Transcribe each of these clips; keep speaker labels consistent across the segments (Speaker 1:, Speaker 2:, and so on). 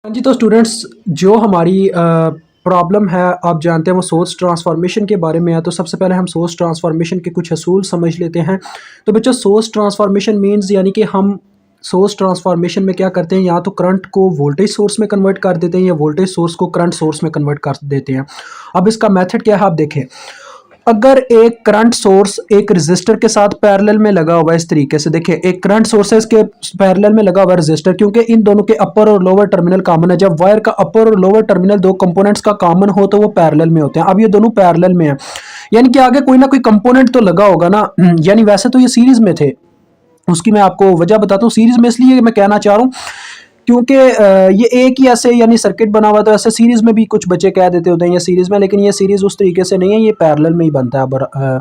Speaker 1: हाँ जी, तो स्टूडेंट्स जो हमारी प्रॉब्लम है आप जानते हैं वो सोर्स ट्रांसफॉर्मेशन के बारे में है। तो सबसे पहले हम सोर्स ट्रांसफॉर्मेशन के कुछ असूल समझ लेते हैं। तो बच्चों सोर्स ट्रांसफॉर्मेशन मींस यानी कि हम सोर्स ट्रांसफॉर्मेशन में क्या करते हैं, या तो करंट को वोल्टेज सोर्स में कन्वर्ट कर देते हैं या वोल्टेज सोर्स को करंट सोर्स में कन्वर्ट कर देते हैं। अब इसका मेथड क्या है आप देखें। अगर एक करंट सोर्स एक रेजिस्टर के साथ पैरेलल में लगा हुआ है, इस तरीके से देखिए एक करंट सोर्स है, इसके पैरेलल में लगा हुआ है रेजिस्टर, क्योंकि इन दोनों के अपर और लोअर टर्मिनल कॉमन है। जब वायर का अपर और लोअर टर्मिनल दो कंपोनेंट्स का कॉमन हो तो वो पैरेलल में होते हैं। अब ये दोनों पैरेलल में है, यानी कि आगे कोई ना कोई कंपोनेंट तो लगा होगा ना। यानी वैसे तो ये सीरीज में थे, उसकी मैं आपको वजह बताता हूँ। सीरीज में इसलिए मैं कहना चाह रहा हूँ क्योंकि ये एक ही ऐसे यानी सर्किट बना हुआ, तो ऐसे सीरीज में भी कुछ बच्चे कह देते होते हैं ये सीरीज में, लेकिन ये सीरीज उस तरीके से नहीं है, ये पैरेलल में ही बनता है।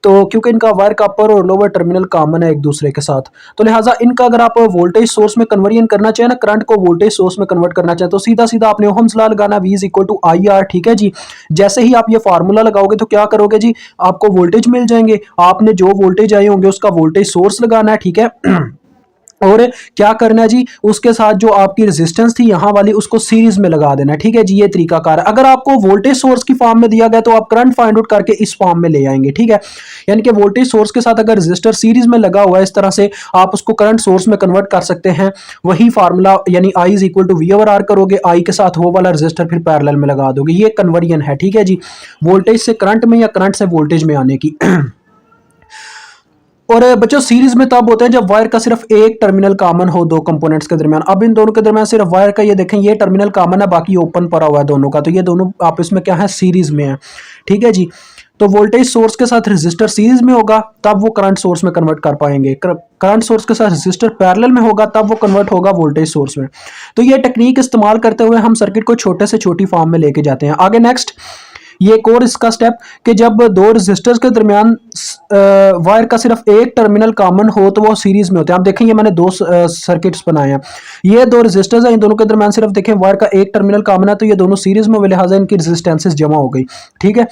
Speaker 1: तो क्योंकि इनका वायर का अपर और लोअर टर्मिनल कॉमन है एक दूसरे के साथ, तो लिहाजा इनका अगर आप वोल्टेज सोर्स में कन्वर्जन करना चाहें ना, करंट को वोल्टेज सोर्स में कन्वर्ट करना चाहें, तो सीधा सीधा आपने ओहम्स लॉ लगाना, V is equal to I R. ठीक है जी। जैसे ही आप ये फार्मूला लगाओगे तो क्या करोगे जी, आपको वोल्टेज मिल जाएंगे। आपने जो वोल्टेज आए होंगे उसका वोल्टेज सोर्स लगाना है। ठीक है। और क्या करना है जी, उसके साथ जो आपकी रेजिस्टेंस थी यहाँ वाली उसको सीरीज में लगा देना है। ठीक है जी, ये तरीका कार है। अगर आपको वोल्टेज सोर्स की फॉर्म में दिया गया तो आप करंट फाइंड आउट करके इस फॉर्म में ले आएंगे। ठीक है। यानी कि वोल्टेज सोर्स के साथ अगर रेजिस्टर सीरीज में लगा हुआ है इस तरह से, आप उसको करंट सोर्स में कन्वर्ट कर सकते हैं। वही फार्मूला यानी I is equal to V over R करोगे, आई के साथ वो वाला रेजिस्टर फिर पैरेलल में लगा दोगे। ये कन्वर्जन है। ठीक है जी, वोल्टेज से करंट में या करंट से वोल्टेज में आने की। और बच्चों सीरीज में तब होते हैं जब वायर का सिर्फ एक टर्मिनल कॉमन हो दो कंपोनेंट्स के दरमियान। अब इन दोनों के दरमियान सिर्फ वायर का ये देखें, ये टर्मिनल कॉमन है, बाकी ओपन पड़ा हुआ है दोनों का, तो ये दोनों आपस में क्या है, सीरीज में है। ठीक है जी। तो वोल्टेज सोर्स के साथ रेजिस्टर सीरीज में होगा तब वो करंट सोर्स में कन्वर्ट कर पाएंगे। करंट सोर्स के साथ रेजिस्टर पैरेलल में होगा तब वो कन्वर्ट होगा वोल्टेज सोर्स में। तो ये टेक्निक इस्तेमाल करते हुए हम सर्किट को छोटे से छोटी फॉर्म में लेके जाते हैं। आगे नेक्स्ट ये एक और इसका स्टेप कि जब दो रेजिस्टर्स के दरमियान वायर का सिर्फ एक टर्मिनल कॉमन हो तो वो सीरीज में होते हैं। आप देखें ये मैंने दो सर्किट्स बनाए हैं, ये दो रेजिस्टर्स हैं, इन दोनों के दरमियान सिर्फ देखें वायर का एक टर्मिनल कॉमन है, तो ये दोनों सीरीज में, लिहाजा इनकी रेजिस्टेंसेस जमा हो गई। ठीक है।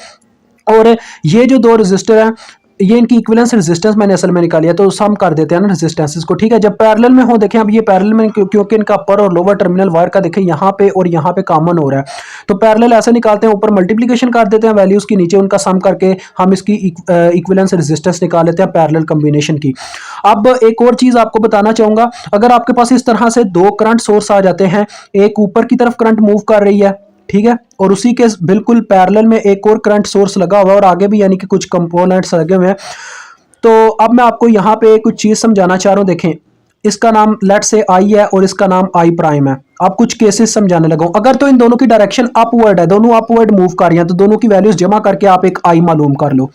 Speaker 1: और ये जो दो रेजिस्टर हैं ये इनकी इक्विवेलेंस रेजिस्टेंस मैंने असल में निकाली है, तो सम कर देते हैं ना रेजिस्टेंसेस को। ठीक है। जब पैरेलल में हो देखें, अब ये पैरेलल में क्योंकि इनका अपर और लोअर टर्मिनल वायर का देखें यहाँ पे और यहाँ पे कॉमन हो रहा है, तो पैरेलल ऐसे निकालते हैं, ऊपर मल्टीप्लिकेशन कर देते हैं वैल्यूज की, नीचे उनका सम करके हम इसकी इक्विवेलेंस रेजिस्टेंस निकाल लेते हैं पैरेलल कॉम्बिनेशन की। अब एक और चीज आपको बताना चाहूंगा, अगर आपके पास इस तरह से दो करंट सोर्स आ जाते हैं, एक ऊपर की तरफ करंट मूव कर रही है, ठीक है, और उसी के बिल्कुल पैरेलल में एक और करंट सोर्स लगा हुआ है और आगे भी यानी कि कुछ कंपोनेंट्स लगे हुए हैं, तो अब मैं आपको यहाँ पे कुछ चीज समझाना चाह रहा हूँ। देखें इसका नाम लेट से आई है और इसका नाम आई प्राइम है। आप कुछ केसेस समझाने लगा हूं। अगर तो इन दोनों की डायरेक्शन अपवर्ड है, दोनों अपवर्ड मूव कर रही हैं, तो दोनों की वैल्यूज जमा करके आप एक आई मालूम कर लो।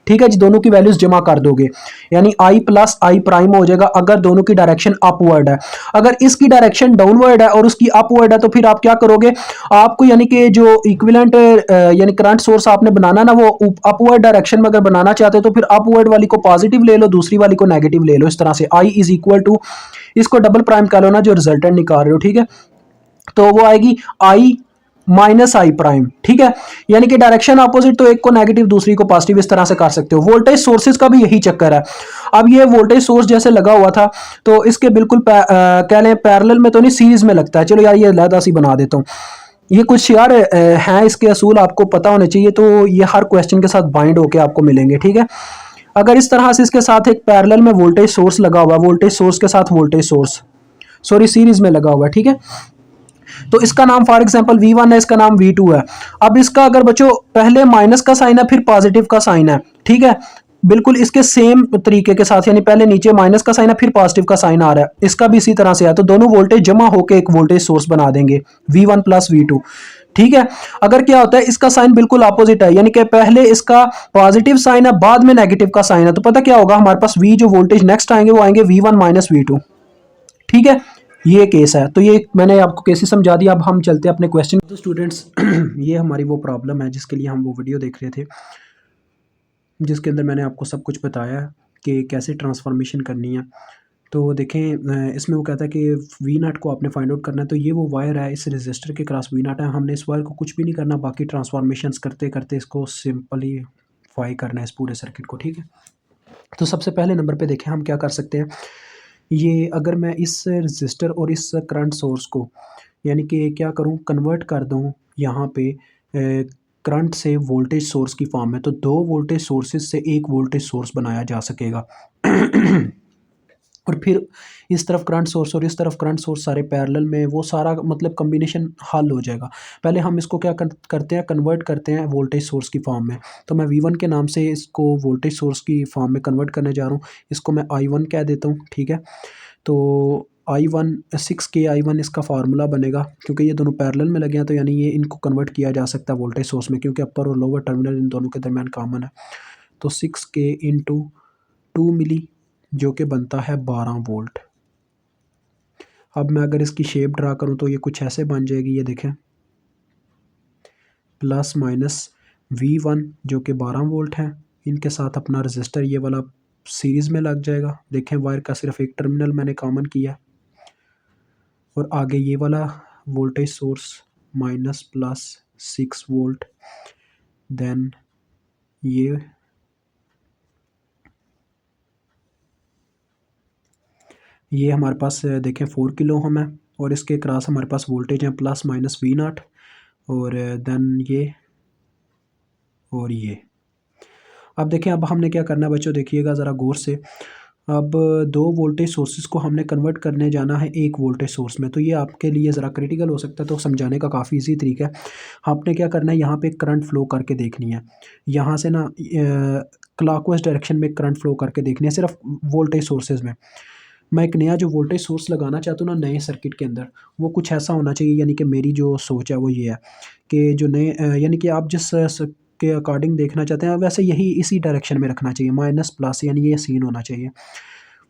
Speaker 1: ठीक है जी, दोनों की वैल्यूज जमा कर दोगे, यानी आई प्लस आई प्राइम हो जाएगा अगर दोनों की डायरेक्शन अपवर्ड है। अगर इसकी डायरेक्शन डाउनवर्ड है और उसकी अपवर्ड है तो फिर आप क्या करोगे, आपको यानी कि जो इक्विवेलेंट यानी करंट सोर्स आपने बनाना ना, वो अपवर्ड डायरेक्शन में अगर बनाना चाहते हो तो फिर अपवर्ड वाली को पॉजिटिव ले लो, दूसरी वाली को नेगेटिव ले लो। इस तरह से आई इज इक्वल टू, इसको डबल प्राइम कर लो ना जो रिजल्टेंट निकाल रहे हो। ठीक है। तो वो आएगी आई माइनस आई प्राइम। ठीक है। यानी कि डायरेक्शन अपोजिट, तो एक को नेगेटिव दूसरी को पॉजिटिव, इस तरह से कर सकते हो। वोल्टेज सोर्सेज का भी यही चक्कर है। अब ये वोल्टेज सोर्स जैसे लगा हुआ था तो इसके बिल्कुल कह लें पैरेलल में तो नहीं, सीरीज में लगता है। चलो यार ये अलहदा सी बना देता हूँ। ये कुछ यार हैं इसके असूल आपको पता होने चाहिए, तो ये हर क्वेश्चन के साथ बाइंड होके आपको मिलेंगे। ठीक है। अगर इस तरह से इसके साथ एक पैरेलल में वोल्टेज सोर्स लगा हुआ है, वोल्टेज सोर्स के साथ वोल्टेज सोर्स, सॉरी सीरीज में लगा हुआ है। ठीक है। तो इसका नाम फॉर एग्जांपल V1 है, इसका नाम V2 है। अब इसका अगर बच्चों पहले माइनस का साइन है फिर पॉजिटिव का साइन है, ठीक है, बिल्कुल इसके सेम तरीके के साथ, यानी पहले नीचे माइनस का साइन है फिर पॉजिटिव का साइन आ रहा है, इसका भी इसी तरह से है, तो दोनों वोल्टेज जमा होकर एक वोल्टेज सोर्स बना देंगे V1 प्लस V2। ठीक है। अगर क्या होता है इसका साइन बिल्कुल अपोजिट है, यानी कि पहले इसका पॉजिटिव साइन है बाद में नेगेटिव का साइन है, तो पता क्या होगा, हमारे पास V जो वोल्टेज नेक्स्ट आएंगे वो आएंगे V1 माइनस V2। ठीक है। ये केस है, तो ये मैंने आपको केसेस समझा दिया। अब हम चलते हैं अपने क्वेश्चन। तो स्टूडेंट्स ये हमारी वो प्रॉब्लम है जिसके लिए हम वो वीडियो देख रहे थे, जिसके अंदर मैंने आपको सब कुछ बताया कि कैसे ट्रांसफॉर्मेशन करनी है। तो देखें इसमें वो कहता है कि वी नट को आपने फाइंड आउट करना है। तो ये वो वायर है, इस रजिस्टर के क्रॉस वी नट है, हमने इस वायर को कुछ भी नहीं करना, बाकी ट्रांसफॉर्मेशन करते करते इसको सिंपलीफाई करना है इस पूरे सर्किट को। ठीक है। तो सबसे पहले नंबर पे देखें हम क्या कर सकते हैं। ये अगर मैं इस रजिस्टर और इस करंट सोर्स को यानी कि क्या करूँ, कन्वर्ट कर दूँ यहाँ पे करंट से वोल्टेज सोर्स की फॉर्म में, तो दो वोल्टेज सोर्सेज से एक वोल्टेज सोर्स बनाया जा सकेगा। और फिर इस तरफ करंट सोर्स और इस तरफ करंट सोर्स सारे पैरेलल में, वो सारा मतलब कॉम्बिनेशन हल हो जाएगा। पहले हम इसको क्या करते हैं, कन्वर्ट करते हैं वोल्टेज सोर्स की फॉर्म में। तो मैं V1 के नाम से इसको वोल्टेज सोर्स की फॉर्म में कन्वर्ट करने जा रहा हूँ। इसको मैं I1 कह देता हूँ, ठीक है। तो I1 6K I1 इसका फार्मूला बनेगा, क्योंकि ये दोनों पैरेलल में लगे हैं, तो यानी ये इनको कन्वर्ट किया जा सकता है वोल्टेज सोर्स में, क्योंकि अपर और लोअर टर्मिनल इन दोनों के दरमियान कॉमन है। तो 6K इंटू 2 मिली, जो कि बनता है 12 वोल्ट। अब मैं अगर इसकी शेप ड्रा करूं तो ये कुछ ऐसे बन जाएगी, ये देखें, प्लस माइनस V1 जो कि 12 वोल्ट है, इनके साथ अपना रजिस्टर ये वाला सीरीज़ में लग जाएगा। देखें, वायर का सिर्फ एक टर्मिनल मैंने कॉमन किया, और आगे ये वाला voltage source minus plus 6 volt, then ये हमारे पास देखें 4 किलो ओम है, और इसके क्रॉस हमारे पास वोल्टेज है प्लस माइनस V0, और देन ये और ये। अब देखें, अब हमने क्या करना है बच्चों, देखिएगा ज़रा गौर से। अब दो वोल्टेज सोर्सेज को हमने कन्वर्ट करने जाना है एक वोल्टेज सोर्स में, तो ये आपके लिए ज़रा क्रिटिकल हो सकता है, तो समझाने का काफ़ी इजी तरीका है। आपने क्या करना है, यहाँ पे करंट फ्लो करके देखनी है, यहाँ से ना क्लॉकवाइज डायरेक्शन में करंट फ्लो करके देखनी है, सिर्फ वोल्टेज सोर्सेज में। मैं एक नया जो वोल्टेज सोर्स लगाना चाहता हूँ ना नए सर्किट के अंदर, वो कुछ ऐसा होना चाहिए, यानी कि मेरी जो सोच है वो ये है कि जो नए यानी कि आप जिस के अकॉर्डिंग देखना चाहते हैं वैसे यही इसी डायरेक्शन में रखना चाहिए, माइनस प्लस यानी ये सीन होना चाहिए।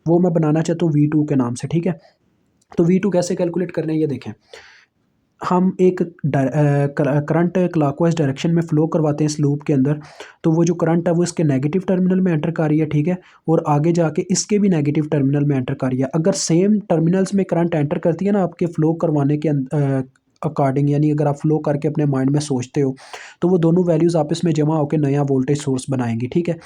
Speaker 1: वो मैं बनाना चाहता हूँ V2 के नाम से, ठीक है। तो V2 कैसे कैलकुलेट करना है, ये देखें। हम एक करंट क्लॉकवाइज डायरेक्शन में फ़्लो करवाते हैं इस लूप के अंदर, तो वो जो करंट है वो इसके नेगेटिव टर्मिनल में एंटर कर रही है, ठीक है, और आगे जाके इसके भी नेगेटिव टर्मिनल में एंटर कर रही है। अगर सेम टर्मिनल्स में करंट एंटर करती है ना आपके फ़्लो करवाने के अकॉर्डिंग, यानी अगर आप फ़्लो करके अपने माइंड में सोचते हो, तो वो दोनों वैल्यूज़ आपस में जमा होकर नया वोल्टेज सोर्स बनाएंगी, ठीक है।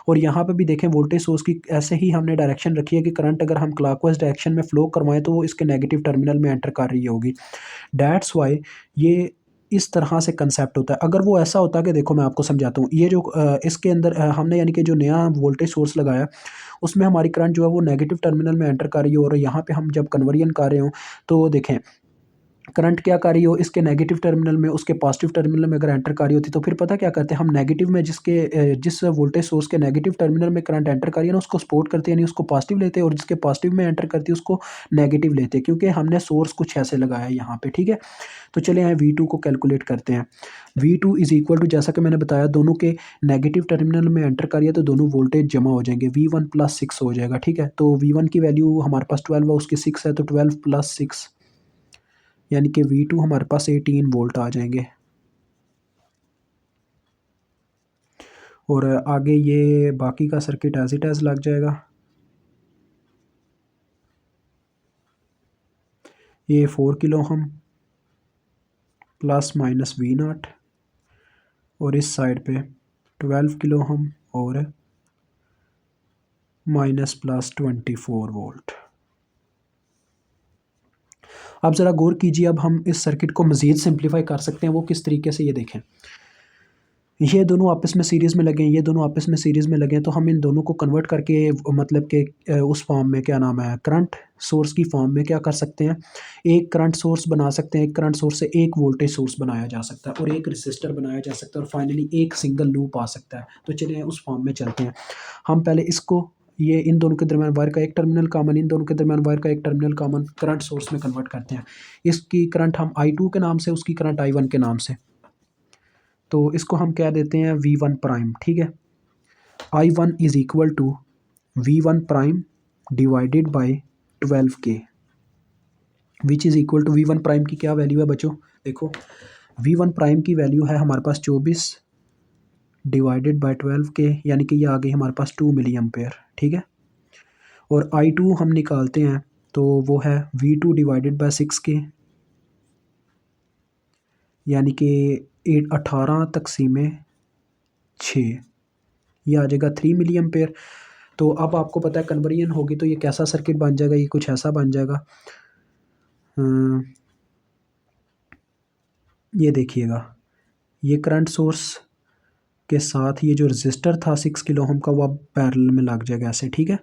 Speaker 1: और यहाँ पे भी देखें, वोल्टेज सोर्स की ऐसे ही हमने डायरेक्शन रखी है कि करंट अगर हम क्लॉकवाइज डायरेक्शन में फ़्लो करवाएं तो वो इसके नेगेटिव टर्मिनल में एंटर कर रही होगी। दैट्स वाई ये इस तरह से कंसेप्ट होता है। अगर वो ऐसा होता कि देखो मैं आपको समझाता हूँ, ये जो इसके अंदर हमने यानी कि जो नया वोल्टेज सोर्स लगाया, उसमें हमारी करंट जो है वो नेगेटिव टर्मिनल में एंटर कर रही हो, और यहाँ पे हम जब कन्वर्जन कर रहे हो तो देखें करंट क्या कर रही हो, इसके नेगेटिव टर्मिनल में उसके पॉजिटिव टर्मिनल में अगर एंटर कर रही होती, तो फिर पता क्या करते हैं हम, नेगेटिव में जिस वोल्टेज सोर्स के नेगेटिव टर्मिनल में करंट एंटर कर रही है ना उसको सपोर्ट करते हैं, यानी उसको पॉजिटिव लेते हैं, और जिसके पॉजिटिव में एंटर करती है उसको नेगेटिव लेते हैं, क्योंकि हमने सोर्स कुछ ऐसे लगाया है यहाँ पे, ठीक है। तो चले यहाँ V2 को कैलकुलेट करते हैं। V2 इज इक्वल टू, जैसा कि मैंने बताया, दोनों के नेगेटिव टर्मिनल में एंटर करिए तो दोनों वोल्टेज जमा हो जाएंगे, V1 प्लस 6 हो जाएगा, ठीक है। तो V1 की वैल्यू हमारे पास 12 है, उसकी 6 है, तो 12 प्लस 6 यानी कि V2 हमारे पास 18 वोल्ट आ जाएंगे। और आगे ये बाकी का सर्किट एज इट एज लग जाएगा। ये 4 किलो हम प्लस माइनस V0, और इस साइड पे 12 किलो हम और माइनस प्लस 24 वोल्ट। अब ज़रा गौर कीजिए, अब हम इस सर्किट को मज़ीद सिंप्लीफाई कर सकते हैं, वो किस तरीके से, ये देखें। ये दोनों आपस में सीरीज़ में लगे हैं, ये दोनों आपस में सीरीज़ में लगे हैं, तो हम इन दोनों को कन्वर्ट करके मतलब कि उस फॉर्म में, क्या नाम है, करंट सोर्स की फॉर्म में क्या कर सकते हैं, एक करंट सोर्स बना सकते हैं। एक करंट सोर्स से एक वोल्टेज सोर्स बनाया जा सकता है, और एक रजिस्टर बनाया जा सकता है, और फाइनली एक सिंगल लूप आ सकता है। तो चलिए उस फॉर्म में चलते हैं। हम पहले इसको, ये इन दोनों के दरमियान वायर का एक टर्मिनल कॉमन, इन दोनों के दरमियान वायर का एक टर्मिनल कॉमन, करंट सोर्स में कन्वर्ट करते हैं। इसकी करंट हम I2 के नाम से, उसकी करंट I1 के नाम से, तो इसको हम क्या देते हैं V1 प्राइम, ठीक है। I1 is equal to V1 prime divided by 12K, which is equal to, V1 prime की क्या वैल्यू है बच्चों, देखो V1 प्राइम की वैल्यू है हमारे पास 24 डिवाइडेड बाई 12K, यानी कि ये आ गई हमारे पास 2 मिली एम्पेयर, ठीक है। और I2 हम निकालते हैं तो वो है V2 डिवाइडेड बाई 6K, यानी कि 18 तक़सीम 6, ये आ जाएगा 3 मिली एम्पेयर। तो अब आपको पता है कन्वर्जन होगी तो ये कैसा सर्किट बन जाएगा, ये कुछ ऐसा बन जाएगा। ये देखिएगा, ये करंट सोर्स के साथ ये जो रजिस्टर था 6 किलो ओम का वो अब पैरेलल में लग जाएगा ऐसे, ठीक है।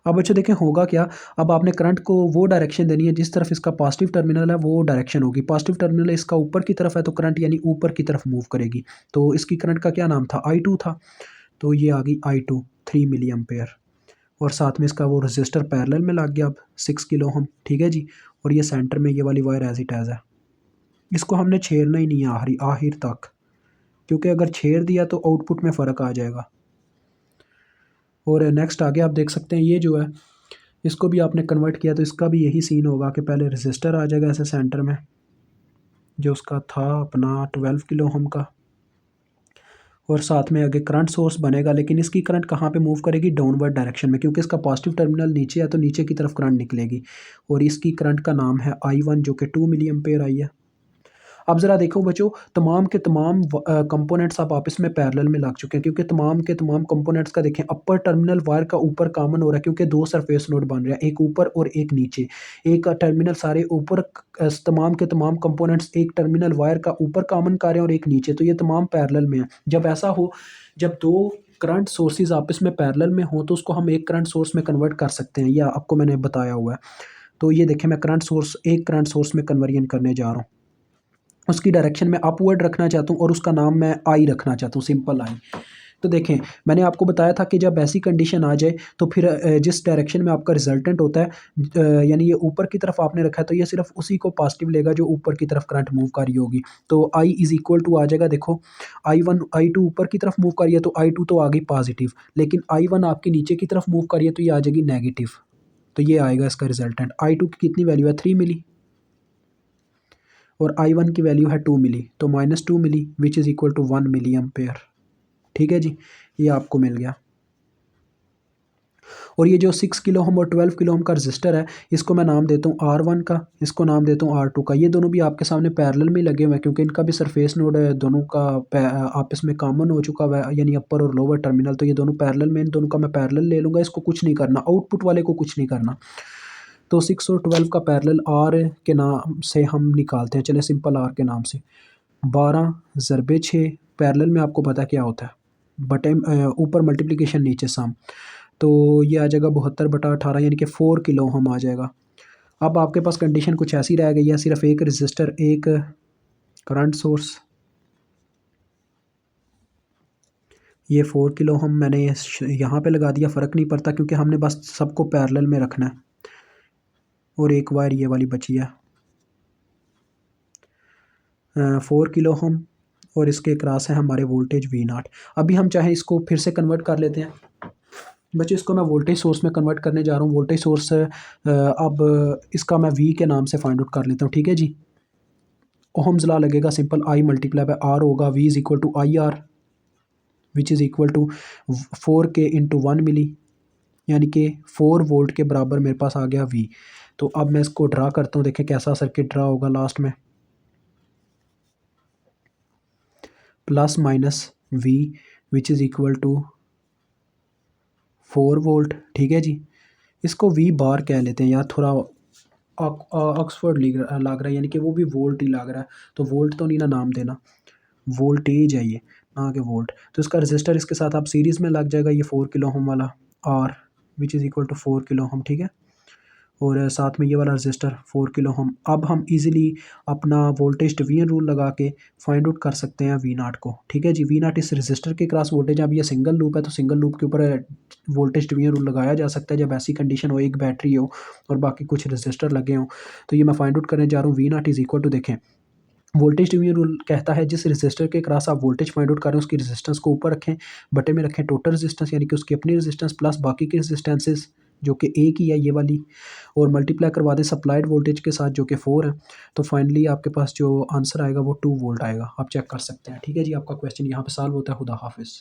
Speaker 1: अब बच्चों देखें होगा क्या, अब आपने करंट को वो डायरेक्शन देनी है जिस तरफ इसका पॉजिटिव टर्मिनल है, वो डायरेक्शन होगी। पॉजिटिव टर्मिनल इसका ऊपर की तरफ है तो करंट यानी ऊपर की तरफ मूव करेगी। तो इसकी करंट का क्या नाम था, I2 था, तो ये आ गई I2 3 मिली एम्पेयर, और साथ में इसका वो रजिस्टर पैरेलल में लग गया अब 6 किलो ओम, ठीक है जी। और ये सेंटर में ये वाली वायर एज इट एज है, इसको हमने छेड़ना ही नहीं है आखिर तक, क्योंकि अगर छेड़ दिया तो आउटपुट में फ़र्क आ जाएगा। और नेक्स्ट आगे आप देख सकते हैं ये जो है इसको भी आपने कन्वर्ट किया तो इसका भी यही सीन होगा कि पहले रजिस्टर आ जाएगा ऐसे सेंटर में, जो उसका था अपना 12 किलो ओम का, और साथ में आगे करंट सोर्स बनेगा, लेकिन इसकी करंट कहाँ पे मूव करेगी, डाउनवर्ड डायरेक्शन में, क्योंकि इसका पॉजिटिव टर्मिनल नीचे है तो नीचे की तरफ करंट निकलेगी। और इसकी करंट का नाम है I1 जो कि 2 मिली एम्पेयर आई है। अब ज़रा देखो बच्चों, तमाम के तमाम कंपोनेंट्स आप आपस में पैरेलल में लग चुके हैं, क्योंकि तमाम के तमाम कंपोनेंट्स का देखें अपर टर्मिनल वायर का ऊपर कॉमन हो रहा है, क्योंकि दो सरफेस नोड बन रहे हैं, एक ऊपर और एक नीचे। एक टर्मिनल सारे ऊपर, तमाम के तमाम कंपोनेंट्स एक टर्मिनल वायर का ऊपर कॉमन कर रहे हैं और एक नीचे, तो ये तमाम पैरेलल में है। जब ऐसा हो, जब दो करंट सोर्सेज आपस में पैरेलल में हो तो उसको हम एक करंट सोर्स में कन्वर्ट कर सकते हैं, या आपको मैंने बताया हुआ है। तो ये देखें, मैं करंट सोर्स एक करंट सोर्स में कन्वर्जन करने जा रहा हूँ, उसकी डायरेक्शन में अपवर्ड रखना चाहता हूँ और उसका नाम मैं आई रखना चाहता हूँ, सिंपल आई। तो देखें, मैंने आपको बताया था कि जब ऐसी कंडीशन आ जाए तो फिर जिस डायरेक्शन में आपका रिजल्टेंट होता है, यानी ये ऊपर की तरफ आपने रखा है, तो ये सिर्फ उसी को पॉजिटिव लेगा जो ऊपर की तरफ करंट मूव कर रही होगी। तो आई इज़ इक्वल टू आ जाएगा, देखो I1 I2 ऊपर की तरफ मूव कर रही है तो I2 तो आ गई पॉजिटिव, लेकिन I1 आपकी नीचे की तरफ मूव कर रही है तो ये आ जाएगी नेगेटिव। तो ये आएगा इसका रिजल्टेंट। I2 की कितनी वैल्यू है, 3 मिली, और I1 की वैल्यू है 2 मिली, तो -2 milli which is equal to 1 milli ampere, ठीक है जी। ये आपको मिल गया। और ये जो 6 किलो ओम और 12 किलो ओम का रजिस्टर है, इसको मैं नाम देता हूँ R1 का, इसको नाम देता हूँ R2 का। ये दोनों भी आपके सामने पैरेलल में लगे हुए हैं, क्योंकि इनका भी सरफेस नोड दोनों का आपस में कॉमन हो चुका हुआ है, यानी अपर और लोअर टर्मिनल, तो ये दोनों पैरेलल में, इन दोनों का मैं पैरेलल ले लूँगा, इसको कुछ नहीं करना, आउटपुट वाले को कुछ नहीं करना। तो 6 और 12 का पैरेलल R के नाम से हम निकालते हैं, चले सिंपल R के नाम से। 12 ज़रबे 6 पैरेलल में आपको पता क्या होता है, बटे ऊपर मल्टीप्लिकेशन नीचे सम, तो ये आ जाएगा 72/18 यानी कि 4 किलो ओम आ जाएगा। अब आपके पास कंडीशन कुछ ऐसी रह गई है, सिर्फ एक रजिस्टर, एक करंट सोर्स। ये 4 किलो ओम मैंने यहाँ पे लगा दिया, फ़र्क नहीं पड़ता क्योंकि हमने बस सबको पैरेलल में रखना है। और एक वायर ये वाली बची है 4 किलो ओम, और इसके क्रॉस है हमारे वोल्टेज V0। अभी हम चाहें इसको फिर से कन्वर्ट कर लेते हैं बच्चों, इसको मैं वोल्टेज सोर्स में कन्वर्ट करने जा रहा हूँ। वोल्टेज सोर्स अब इसका मैं V के नाम से फाइंड आउट कर लेता हूँ, ठीक है जी। ओहम्स लॉ लगेगा simple, I multiply by R होगा, V is equal to IR which is equal to 4K into 1 milli, यानी कि 4 वोल्ट के बराबर मेरे पास आ गया V। तो अब मैं इसको ड्रा करता हूँ, देखें कैसा सर्किट ड्रा होगा लास्ट में, plus minus V which is equal to 4 volt, ठीक है जी। इसको V बार कह लेते हैं यार, थोड़ा ऑक्सफोर्ड लग रहा है, यानी कि वो भी वोल्ट ही लग रहा है, तो वोल्ट तो नहीं ना नाम देना, वोल्टेज है ये, ना कि वोल्ट। तो इसका रजिस्टर इसके साथ आप सीरीज़ में लग जाएगा, ये 4 किलो ओम वाला R which is equal to 4 kilo ohm, ठीक है। और साथ में ये वाला रजिस्टर 4 किलो ओम। अब हम इजीली अपना वोल्टेज डिवीजन रूल लगा के फाइंड आउट कर सकते हैं V0 को, ठीक है जी। V0 इस रजिस्टर के क्रॉस वोल्टेज, अब ये सिंगल लूप है तो सिंगल लूप के ऊपर वोल्टेज डिवीजन रूल लगाया जा सकता है जब ऐसी कंडीशन हो, एक बैटरी हो और बाकी कुछ रजिस्टर लगे हों। तो ये मैं फाइंड आउट करने जा रहा हूँ, V0 इज़ इक्वल टू, देखें वोल्टेज डिवीजन रूल कहता है जिस रजिस्टर के क्रॉस आप वोल्टेज फाइंड आउट कर रहे हैं उसकी रेजिस्टेंस को ऊपर रखें, बटे में रखें टोटल रेजिस्टेंस, यानी कि उसकी अपनी रेजिस्टेंस प्लस बाकी की रेजिस्टेंसेस जो कि एक ही है ये वाली, और मल्टीप्लाई करवा दें सप्लाइड वोल्टेज के साथ जो कि 4 है। तो फाइनली आपके पास जो आंसर आएगा वो 2 वोल्ट आएगा, आप चेक कर सकते हैं, ठीक है जी। आपका क्वेश्चन यहाँ पे सॉल्व होता है। खुदा हाफिज़।